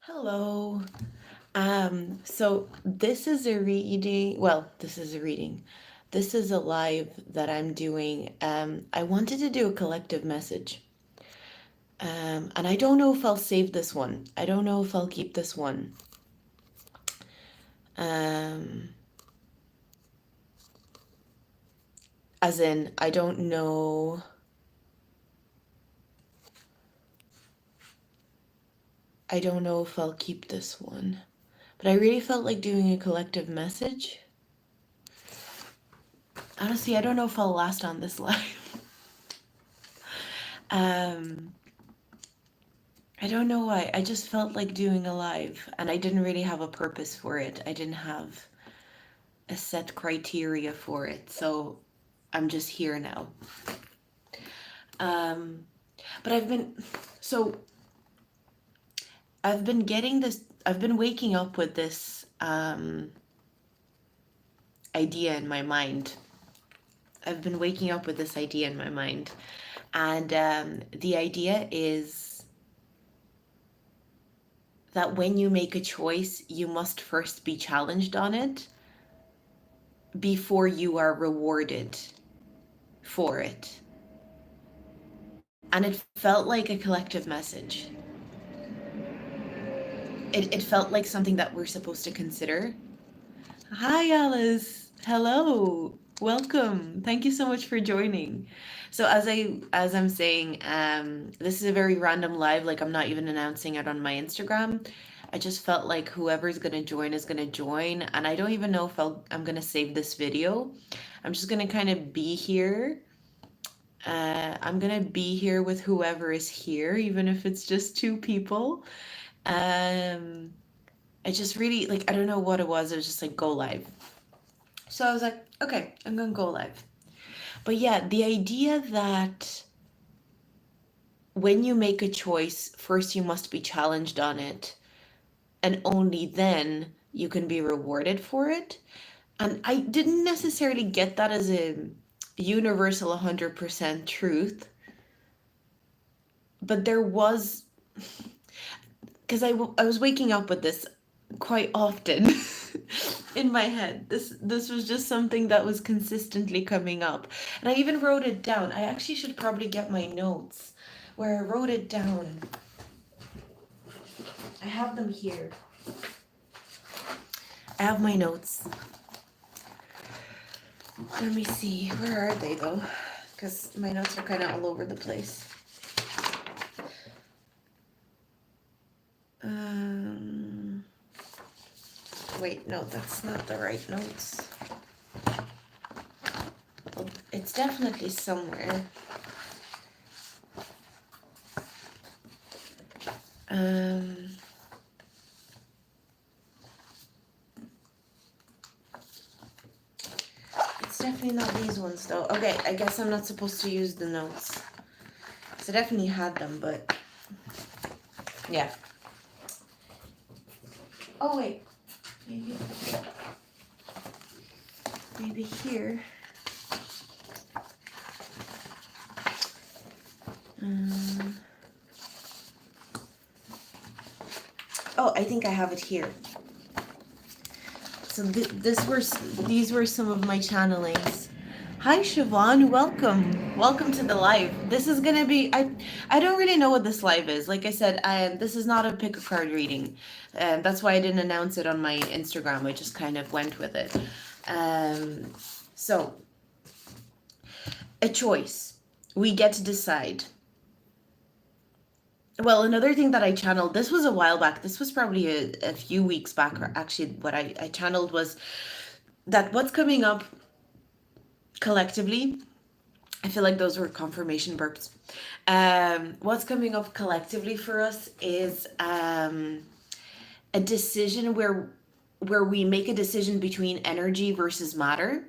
Hello. So this is a reading. Well, this is a reading. This is a live that I'm doing. I wanted to do a collective message. And I don't know if I'll save this one. I don't know if I'll keep this one. Um, as in, I don't know. I don't know if I'll keep this one. But I really felt like doing a collective message. Honestly, I don't know if I'll last on this live. Um, I don't know why. I just felt like doing a live and I didn't really have a purpose for it. I didn't have a set criteria for it. So I'm just here now. Um, but so I've been getting this, I've been waking up with this idea in my mind. I've been waking up with this idea in my mind. And the idea is that when you make a choice, you must first be challenged on it before you are rewarded for it. And it felt like a collective message. It felt like something that we're supposed to consider. Hi, Alice. Hello. Welcome. Thank you so much for joining. So as I'm saying, this is a very random live, like I'm not even announcing it on my Instagram. I just felt like whoever's gonna join is gonna join, and I don't even know if I'm gonna save this video. I'm just gonna kind of be here. I'm gonna be here with whoever is here, even if it's just two people. Um, I just really like, I don't know what it was. It was just like go live. So I was like, okay, I'm gonna go live. But yeah, the idea that when you make a choice, first you must be challenged on it, and only then you can be rewarded for it. And I didn't necessarily get that as a universal 100% truth, but there was, because I was waking up with this quite often in my head. This was just something that was consistently coming up. And I even wrote it down. I actually should probably get my notes where I wrote it down. I have them here. I have my notes. Let me see. Where are they though? Because my notes are kind of all over the place. Um, Wait, no, that's not the right notes. Well, it's definitely somewhere. Um, it's definitely not these ones though. Okay, I guess I'm not supposed to use the notes. So I definitely had them, but yeah. Oh wait, maybe here. Um, oh, I think I have it here. So these were some of my channelings. Hi Siobhan, welcome. Welcome to the live. This is gonna be I don't really know what this live is. Like I said, this is not a pick a card reading. That's why I didn't announce it on my Instagram. I just kind of went with it. So a choice. We get to decide. Well, another thing that I channeled, this was a while back. This was probably a few weeks back, or actually what I channeled was that what's coming up collectively, I feel like those were confirmation burps. What's coming up collectively for us is a decision where we make a decision between energy versus matter,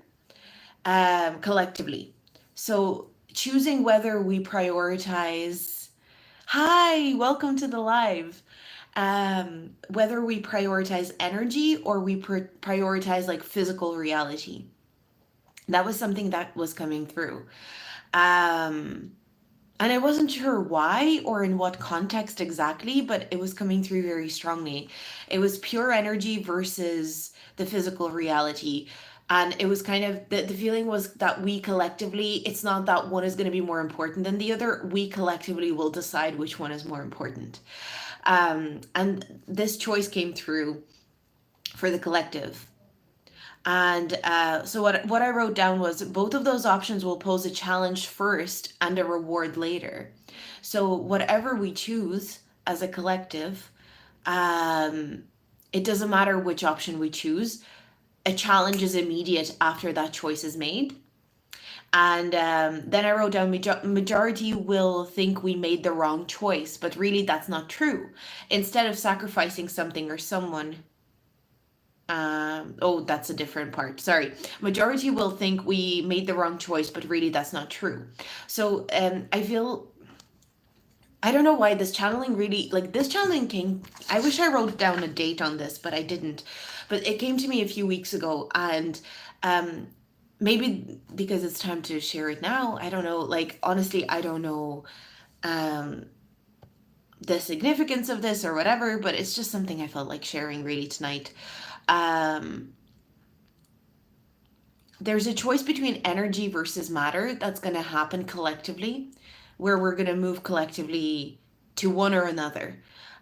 collectively. So choosing whether we prioritize. Hi, welcome to the live. Whether we prioritize energy or we prioritize like physical reality. That was something that was coming through. Um, And I wasn't sure why or in what context exactly, but it was coming through very strongly. It was pure energy versus the physical reality. And it was kind of the feeling was that we collectively, it's not that one is going to be more important than the other. We collectively will decide which one is more important. And this choice came through for the collective. And so what I wrote down was both of those options will pose a challenge first and a reward later. So whatever we choose as a collective, um, it doesn't matter which option we choose. A challenge is immediate after that choice is made. And then I wrote down majority will think we made the wrong choice, but really that's not true. Instead of sacrificing something or someone, oh, that's a different part. Sorry. Majority will think we made the wrong choice, but really that's not true. So I feel I don't know why this channeling really like this channeling came. I wish I wrote down a date on this, but I didn't. But it came to me a few weeks ago, and um, maybe because it's time to share it now. I don't know. Like honestly, I don't know um, the significance of this or whatever, but it's just something I felt like sharing really tonight. Um, there's a choice between energy versus matter that's going to happen collectively, where we're going to move collectively to one or another.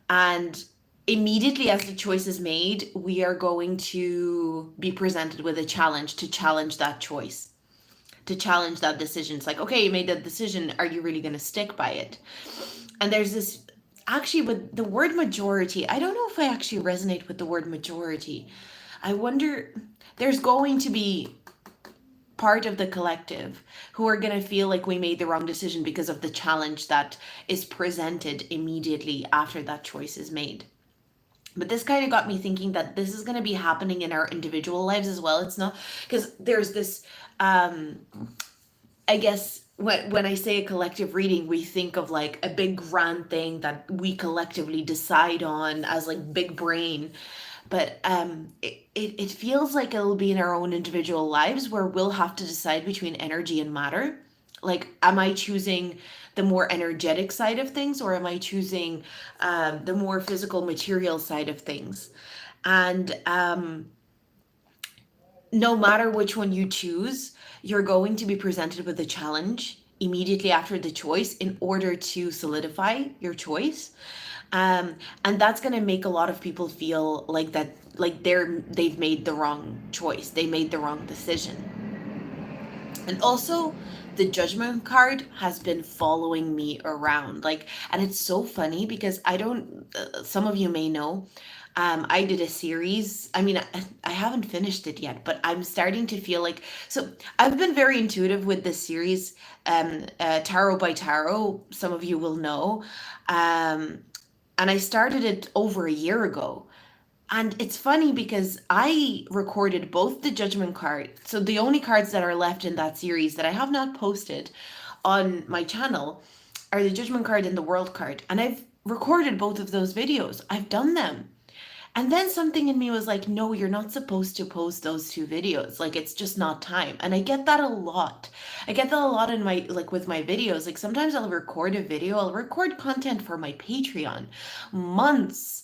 And immediately as the choice is made, we are going to be presented with a challenge to challenge that choice, to challenge that decision. It's like, okay, you made that decision. Are you really going to stick by it? And there's this actually with the word majority. I don't know if I actually resonate with the word majority. I wonder, there's going to be part of the collective who are going to feel like we made the wrong decision because of the challenge that is presented immediately after that choice is made. But this kind of got me thinking that this is going to be happening in our individual lives as well. It's not because there's this um I guess when I say a collective reading, we think of like a big grand thing that we collectively decide on as like big brain. But it feels like it'll be in our own individual lives where we'll have to decide between energy and matter. Like, am I choosing the more energetic side of things, or am I choosing the more physical material side of things? And no matter which one you choose, you're going to be presented with a challenge immediately after the choice in order to solidify your choice. And that's going to make a lot of people feel like that, like they've made the wrong choice, they made the wrong decision. And also, the judgment card has been following me around. Like, and it's so funny because I don't, some of you may know, I did a series. I mean, I haven't finished it yet, but I'm starting to feel like, so I've been very intuitive with this series, Tarot by Tarot. Some of you will know. Um, and I started it over a year ago. And it's funny because I recorded both the judgment card. So the only cards that are left in that series that I have not posted on my channel are the judgment card and the world card. And I've recorded both of those videos. I've done them. And then something in me was like, no, you're not supposed to post those two videos. Like it's just not time. And I get that a lot. I get that a lot in my like with my videos. Like sometimes I'll record a video, I'll record content for my Patreon months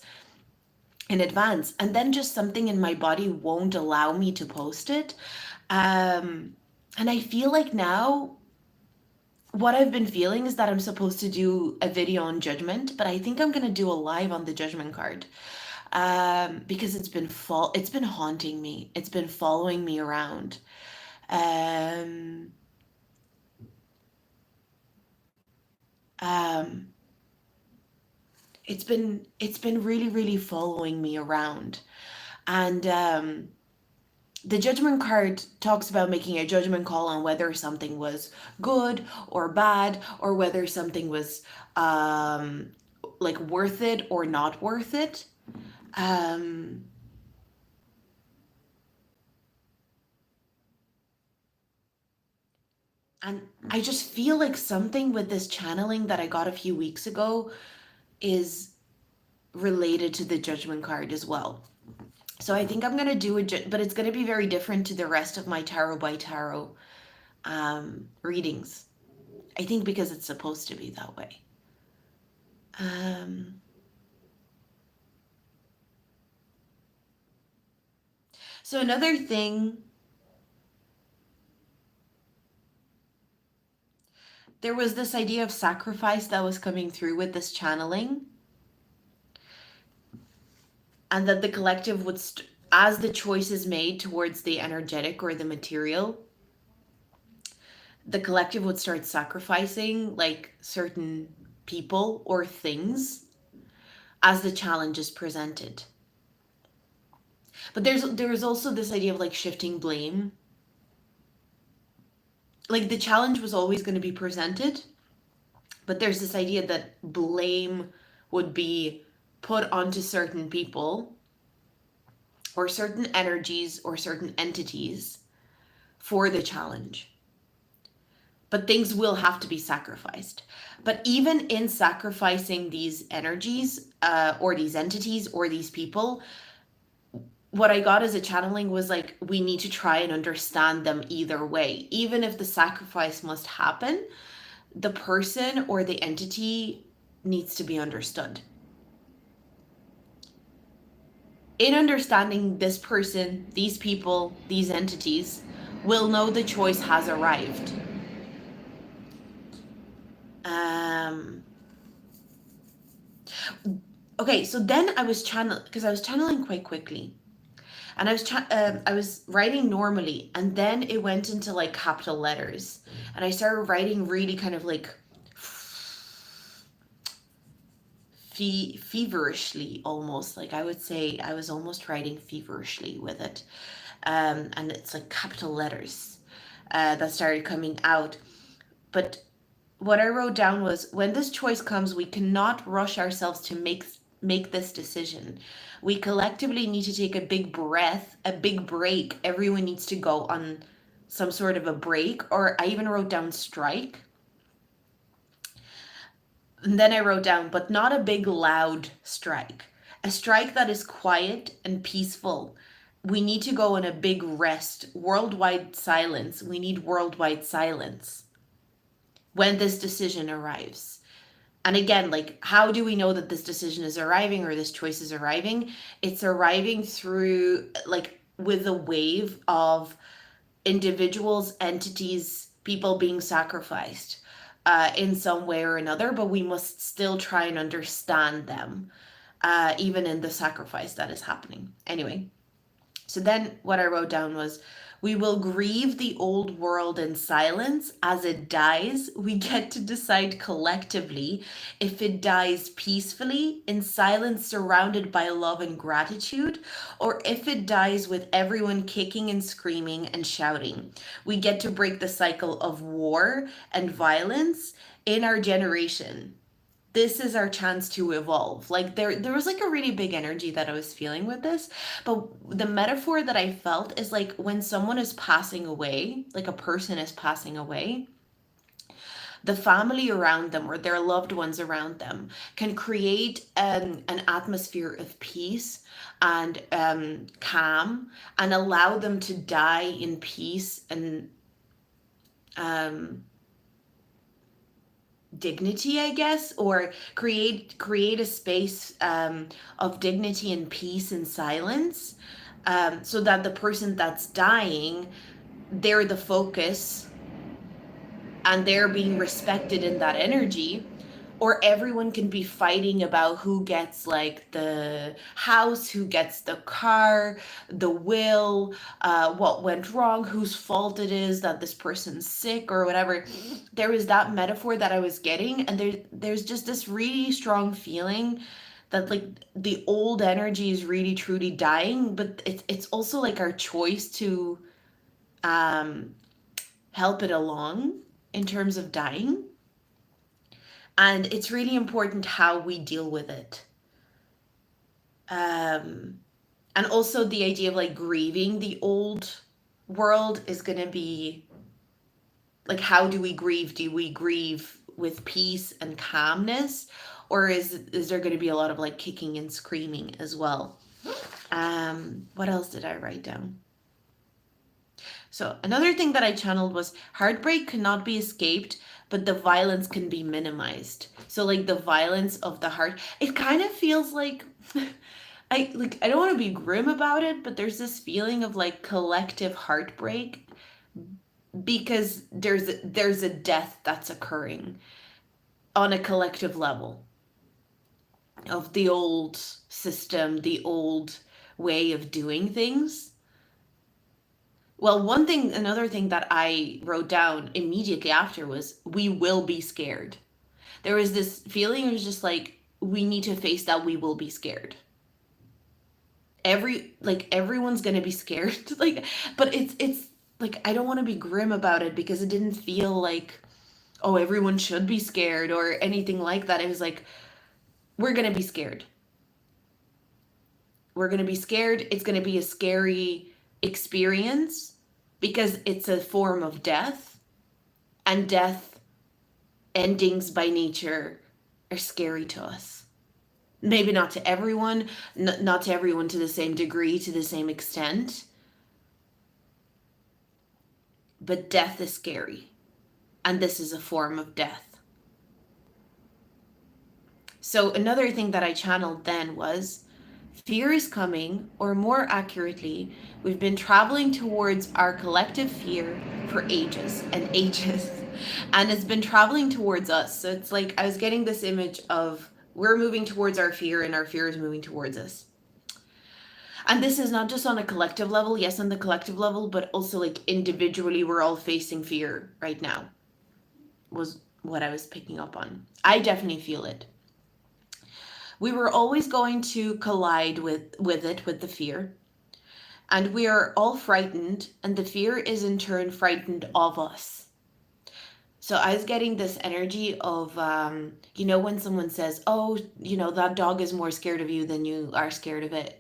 in advance, and then just something in my body won't allow me to post it. And I feel like now what I've been feeling is that I'm supposed to do a video on judgment, but I think I'm gonna do a live on the judgment card. Because it's been haunting me. It's been following me around. Um, um, it's been really, really following me around. And the judgment card talks about making a judgment call on whether something was good or bad, or whether something was um, like worth it or not worth it. Um, and I just feel like something with this channeling that I got a few weeks ago is related to the judgment card as well. So I think I'm gonna do it, but it's gonna be very different to the rest of my tarot by tarot readings. I think because it's supposed to be that way. So another thing, there was this idea of sacrifice that was coming through with this channeling, and that the collective would, as the choice is made towards the energetic or the material, the collective would start sacrificing like certain people or things as the challenge is presented. But there's also this idea of like shifting blame. Like the challenge was always going to be presented, but there's this idea that blame would be put onto certain people or certain energies or certain entities for the challenge. But things will have to be sacrificed. But even in sacrificing these energies or these entities or these people, what I got as a channeling was like, we need to try and understand them either way. Even if the sacrifice must happen, the person or the entity needs to be understood. In understanding this person, these people, these entities, will know the choice has arrived. Okay, so then I was channeling quite quickly, and I was writing normally, and then it went into like capital letters, and I started writing really kind of like feverishly, almost. Like I would say I was almost writing feverishly with it, and it's like capital letters that started coming out. But what I wrote down was, when this choice comes, we cannot rush ourselves to make this decision. We collectively need to take a big breath, a big break. Everyone needs to go on some sort of a break, or I even wrote down strike. And then I wrote down, but not a big loud strike. A strike that is quiet and peaceful. We need to go on a big rest, worldwide silence. We need worldwide silence when this decision arrives. And again, like, how do we know that this decision is arriving or this choice is arriving? It's arriving through, like, with a wave of individuals, entities, people being sacrificed in some way or another, but we must still try and understand them, even in the sacrifice that is happening. Anyway, so then what I wrote down was, we will grieve the old world in silence. As it dies, we get to decide collectively if it dies peacefully, in silence, surrounded by love and gratitude, or if it dies with everyone kicking and screaming and shouting. We get to break the cycle of war and violence in our generation. This is our chance to evolve. Like there was like a really big energy that I was feeling with this, but the metaphor that I felt is like when someone is passing away, like a person is passing away, the family around them or their loved ones around them can create an atmosphere of peace and calm, and allow them to die in peace and dignity, I guess, or create a space of dignity and peace and silence, so that the person that's dying, they're the focus and they're being respected in that energy, or everyone can be fighting about who gets like the house, who gets the car, the will, what went wrong, whose fault it is that this person's sick or whatever. There was that metaphor that I was getting, and there's just this really strong feeling that like the old energy is really truly dying, but it's also like our choice to help it along in terms of dying. And it's really important how we deal with it. And also the idea of like grieving the old world is going to be like, how do we grieve? Do we grieve with peace and calmness, or is there going to be a lot of like kicking and screaming as well? What else did I write down? So another thing that I channeled was heartbreak cannot be escaped, but the violence can be minimized. So like the violence of the heart, it kind of feels like I don't want to be grim about it, but there's this feeling of like collective heartbreak because there's a death that's occurring on a collective level of the old system, the old way of doing things. Well, another thing that I wrote down immediately after was we will be scared. There was this feeling, it was just like, we need to face that we will be scared. Everyone's gonna be scared. Like, but it's like, I don't want to be grim about it because it didn't feel like, oh, everyone should be scared or anything like that. It was like, we're gonna be scared. We're gonna be scared. It's gonna be a scary experience because it's a form of death, and death endings by nature are scary to us. Maybe not to everyone, not to everyone to the same degree, to the same extent, but death is scary, and this is a form of death. So another thing that I channeled then was fear is coming, or more accurately, we've been traveling towards our collective fear for ages and ages, and it's been traveling towards us. So it's like I was getting this image of we're moving towards our fear and our fear is moving towards us. And this is not just on a collective level, yes, on the collective level, but also like individually, we're all facing fear right now, was what I was picking up on. I definitely feel it. We were always going to collide with the fear. And we are all frightened, and the fear is in turn frightened of us. So I was getting this energy of, when someone says, oh, that dog is more scared of you than you are scared of it.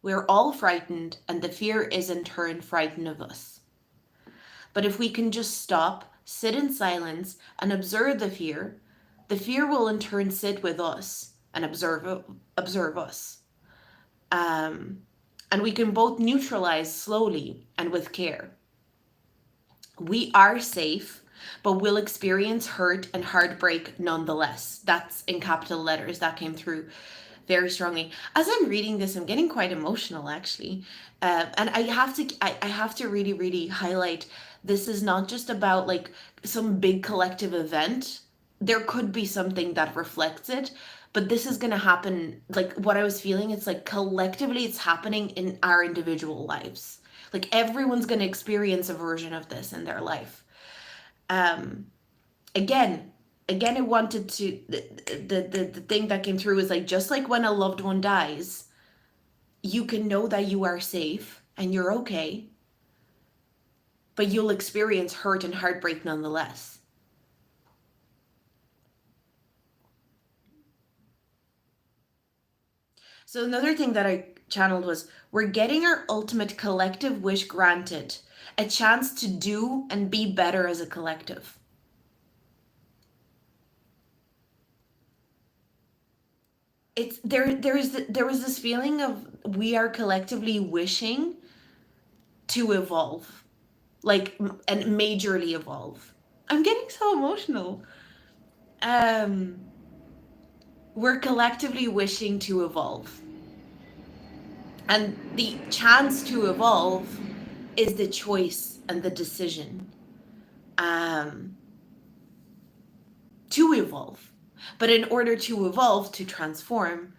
We're all frightened, and the fear is in turn frightened of us. But if we can just stop, sit in silence, and observe the fear will in turn sit with us and observe us. And we can both neutralize slowly and with care. We are safe, but we'll experience hurt and heartbreak nonetheless. That's in capital letters. That came through very strongly. As I'm reading this, I'm getting quite emotional, actually. And I have to really, really highlight, this is not just about like some big collective event. There could be something that reflects it, but this is going to happen. Like what I was feeling, it's like collectively it's happening in our individual lives. Like everyone's going to experience a version of this in their life. Again, I wanted to, the thing that came through is like, just like when a loved one dies, you can know that you are safe and you're okay, but you'll experience hurt and heartbreak nonetheless. So another thing that I channeled was, we're getting our ultimate collective wish granted, a chance to do and be better as a collective. There was this feeling of we are collectively wishing to evolve, like, and majorly evolve. I'm getting so emotional. We're collectively wishing to evolve. And the chance to evolve is the choice and the decision to evolve. But in order to evolve, to transform,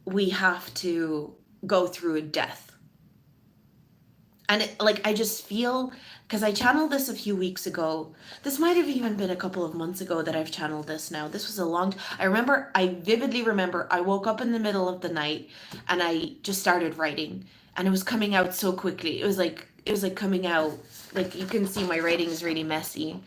we have to go through a death. And I just feel, because I channeled this a few weeks ago. This might have even been a couple of months ago that I've channeled this now. This was I vividly remember I woke up in the middle of the night and I just started writing, and it was coming out so quickly. It was like coming out, like you can see my writing is really messy.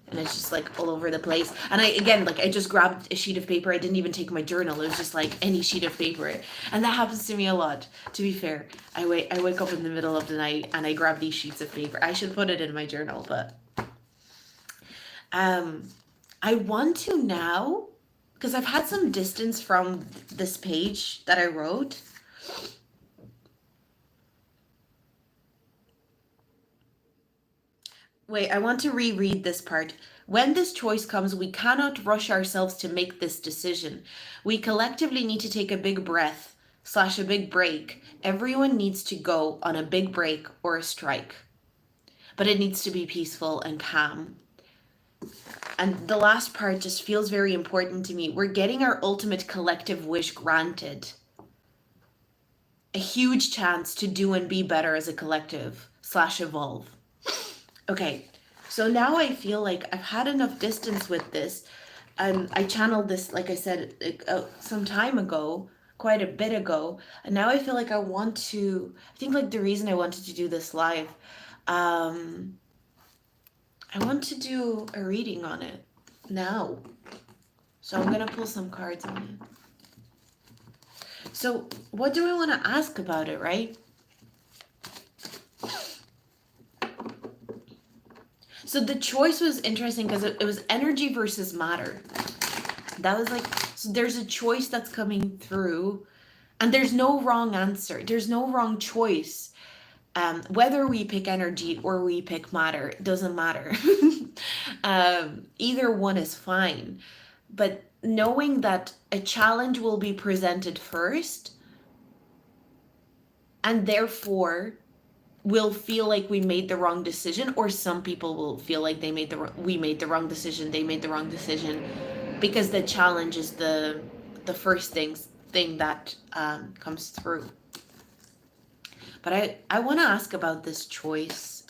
And it's just like all over the place. And I just grabbed a sheet of paper. I didn't even take my journal. It was just like any sheet of paper. And that happens to me a lot, to be fair. I wake up in the middle of the night and I grab these sheets of paper. I should put it in my journal, but I want to now, because I've had some distance from this page that I wrote. Wait, I want to reread this part. When this choice comes, we cannot rush ourselves to make this decision. We collectively need to take a big breath slash a big break. Everyone needs to go on a big break or a strike, but it needs to be peaceful and calm. And the last part just feels very important to me. We're getting our ultimate collective wish granted. A huge chance to do and be better as a collective slash evolve. Okay, so now I feel like I've had enough distance with this. I channeled this, like I said, some time ago, quite a bit ago, and now I feel like I want to. I think like the reason I wanted to do this live, I want to do a reading on it now. So I'm gonna pull some cards on it. So what do I want to ask about it, right? So the choice was interesting because it was energy versus matter. That was like, so there's a choice that's coming through, and there's no wrong answer. There's no wrong choice. Whether we pick energy or we pick matter, it doesn't matter. Either one is fine. But knowing that a challenge will be presented first, and therefore will feel like we made the wrong decision, or some people will feel like we made the wrong decision, they made the wrong decision, because the challenge is the first thing that comes through. But I want to ask about this choice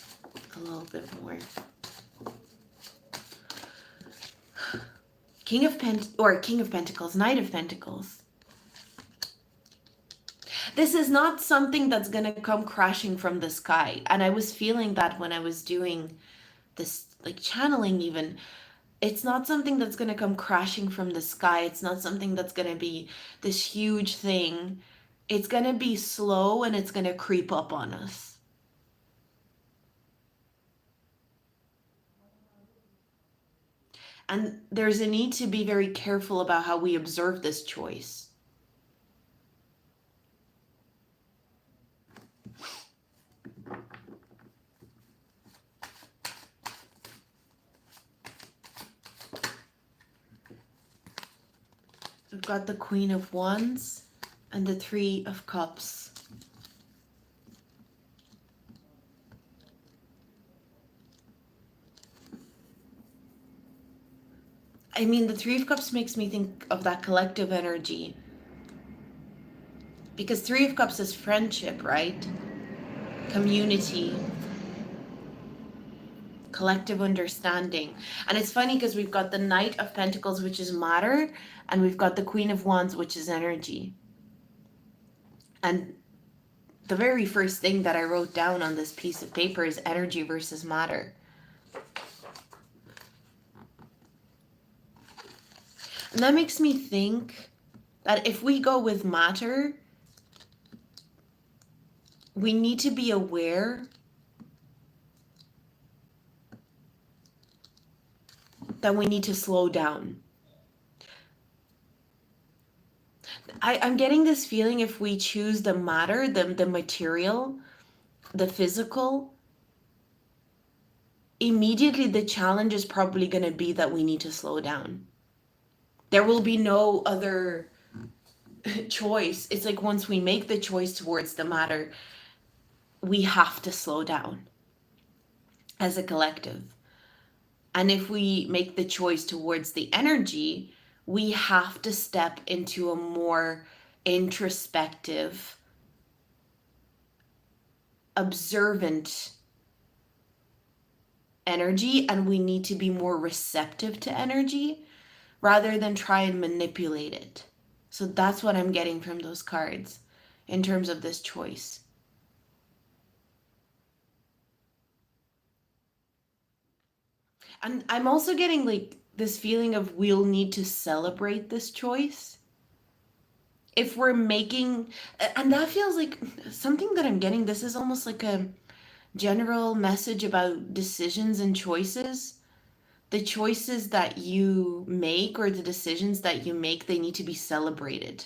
a little bit more. King of Pentacles, Knight of Pentacles. This is not something that's going to come crashing from the sky. And I was feeling that when I was doing this, like channeling even. It's not something that's going to come crashing from the sky. It's not something that's going to be this huge thing. It's going to be slow and it's going to creep up on us. And there's a need to be very careful about how we observe this choice. We've got the Queen of Wands and the Three of Cups. I mean, the Three of Cups makes me think of that collective energy. Because Three of Cups is friendship, right? Community. Collective understanding. And it's funny because we've got the Knight of Pentacles, which is matter, and we've got the Queen of Wands, which is energy. And the very first thing that I wrote down on this piece of paper is energy versus matter. And that makes me think that if we go with matter, we need to be aware that we need to slow down. I'm getting this feeling if we choose the matter, the material, the physical, immediately the challenge is probably going to be that we need to slow down. There will be no other choice. It's like once we make the choice towards the matter, we have to slow down as a collective. And if we make the choice towards the energy, we have to step into a more introspective, observant energy, and we need to be more receptive to energy rather than try and manipulate it. So that's what I'm getting from those cards in terms of this choice. And I'm also getting like this feeling of we'll need to celebrate this choice. If we're making, and that feels like something that I'm getting, this is almost like a general message about decisions and choices. The choices that you make or the decisions that you make, they need to be celebrated.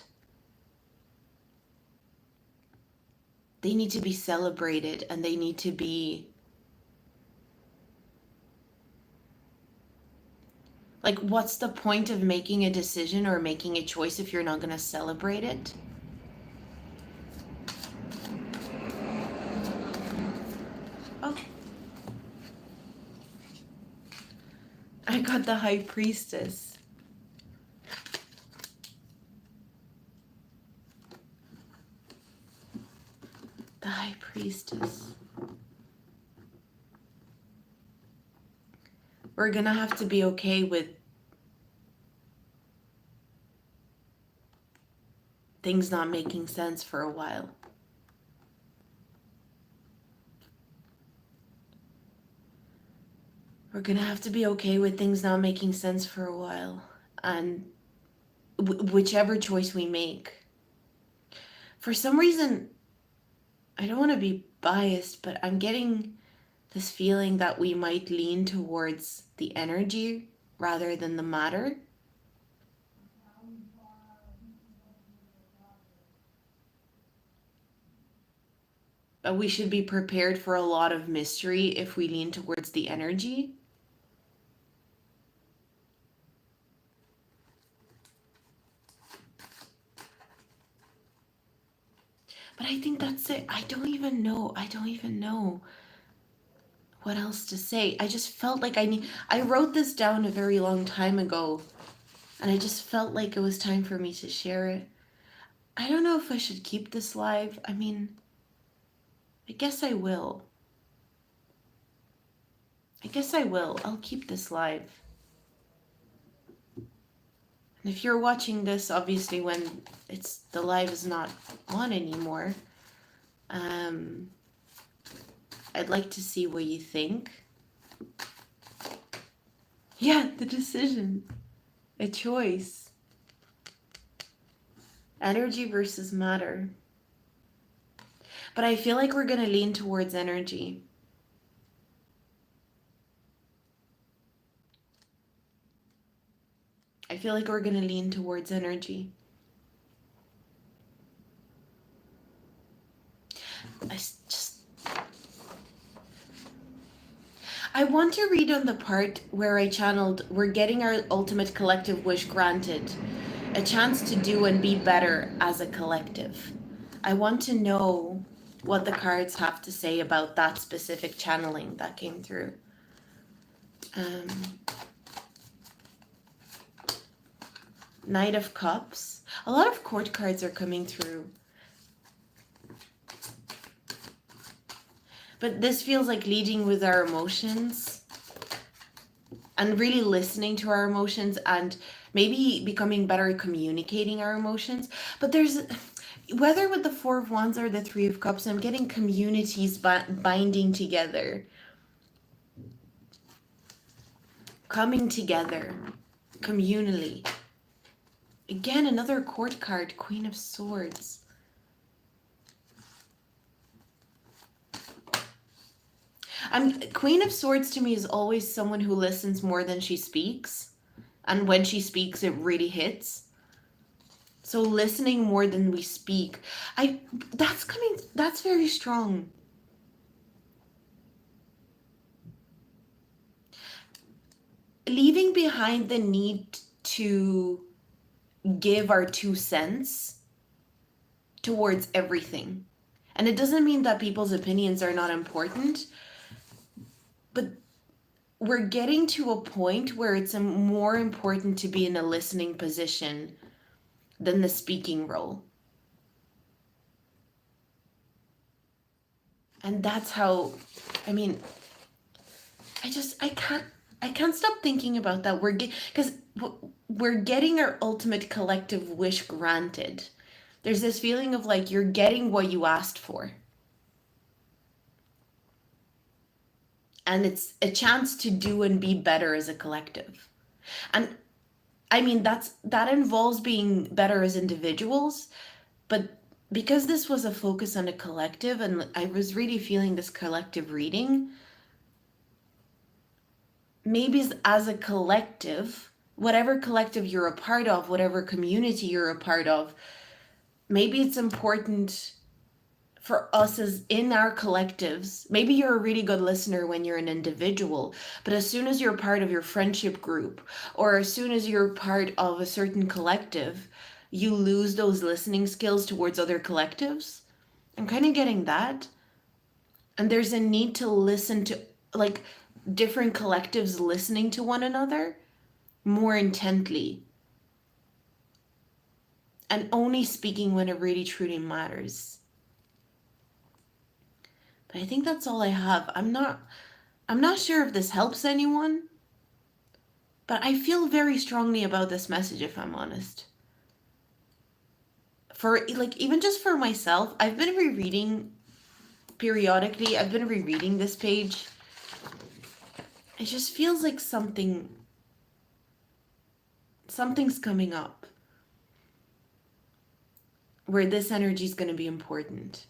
They need to be celebrated and they need to be Like, what's the point of making a decision or making a choice if you're not going to celebrate it? Oh, I got the High Priestess. The High Priestess. We're going to have to be okay with things not making sense for a while. We're going to have to be okay with things not making sense for a while. And whichever choice we make. For some reason, I don't want to be biased, but I'm getting this feeling that we might lean towards the energy rather than the matter. But we should be prepared for a lot of mystery if we lean towards the energy. But I think that's it. I don't even know what else to say. I just felt like I wrote this down a very long time ago, and I just felt like it was time for me to share it. I don't know if I should keep this live. I mean, I guess I will. I'll keep this live. And if you're watching this, obviously when the live is not on anymore, I'd like to see what you think. Yeah, the decision. A choice. Energy versus matter. But I feel like we're going to lean towards energy. I feel like we're going to lean towards energy. I want to read on the part where I channeled, we're getting our ultimate collective wish granted. A chance to do and be better as a collective. I want to know what the cards have to say about that specific channeling that came through. Knight of Cups. A lot of court cards are coming through. But this feels like leading with our emotions and really listening to our emotions and maybe becoming better at communicating our emotions. But there's, whether with the Four of Wands or the Three of Cups, I'm getting communities binding together. Coming together communally. Again, another court card, Queen of Swords. Queen of Swords to me is always someone who listens more than she speaks. And when she speaks, it really hits. So listening more than we speak. That's very strong. Leaving behind the need to give our 2 cents towards everything. And it doesn't mean that people's opinions are not important, but we're getting to a point where it's more important to be in a listening position than the speaking role. And that's how, I mean, I can't stop thinking about that. Because we're getting our ultimate collective wish granted. There's this feeling of like you're getting what you asked for. And it's a chance to do and be better as a collective. And I mean, that involves being better as individuals, but because this was a focus on a collective and I was really feeling this collective reading, maybe as a collective, whatever collective you're a part of, whatever community you're a part of, maybe it's important for us as in our collectives, maybe you're a really good listener when you're an individual, but as soon as you're part of your friendship group or as soon as you're part of a certain collective, you lose those listening skills towards other collectives. I'm kind of getting that. And there's a need to listen to like different collectives listening to one another more intently and only speaking when it really truly matters. But I think that's all I have. I'm not sure if this helps anyone, but I feel very strongly about this message, if I'm honest. For like even just for myself, I've been rereading periodically. I've been rereading this page. It just feels like something's coming up where this energy is going to be important.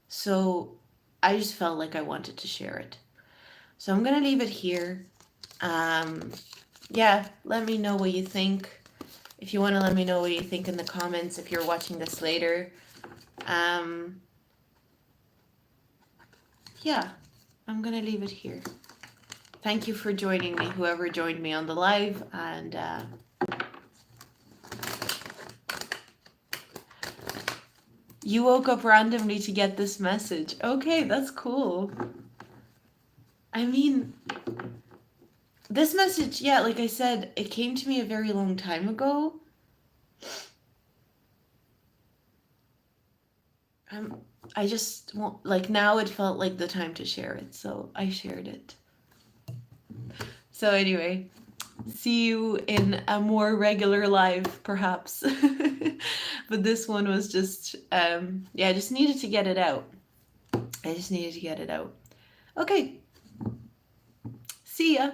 So I just felt like I wanted to share it. So I'm going to leave it here. Yeah, let me know what you think. If you want to let me know what you think in the comments, if you're watching this later. Yeah, I'm going to leave it here. Thank you for joining me, whoever joined me on the live. And you woke up randomly to get this message. Okay, that's cool. I mean, this message, yeah, like I said, it came to me a very long time ago. I just want, like, now it felt like the time to share it, so I shared it. So anyway, see you in a more regular live, perhaps. But this one was just, yeah, I just needed to get it out. I just needed to get it out. Okay. See ya.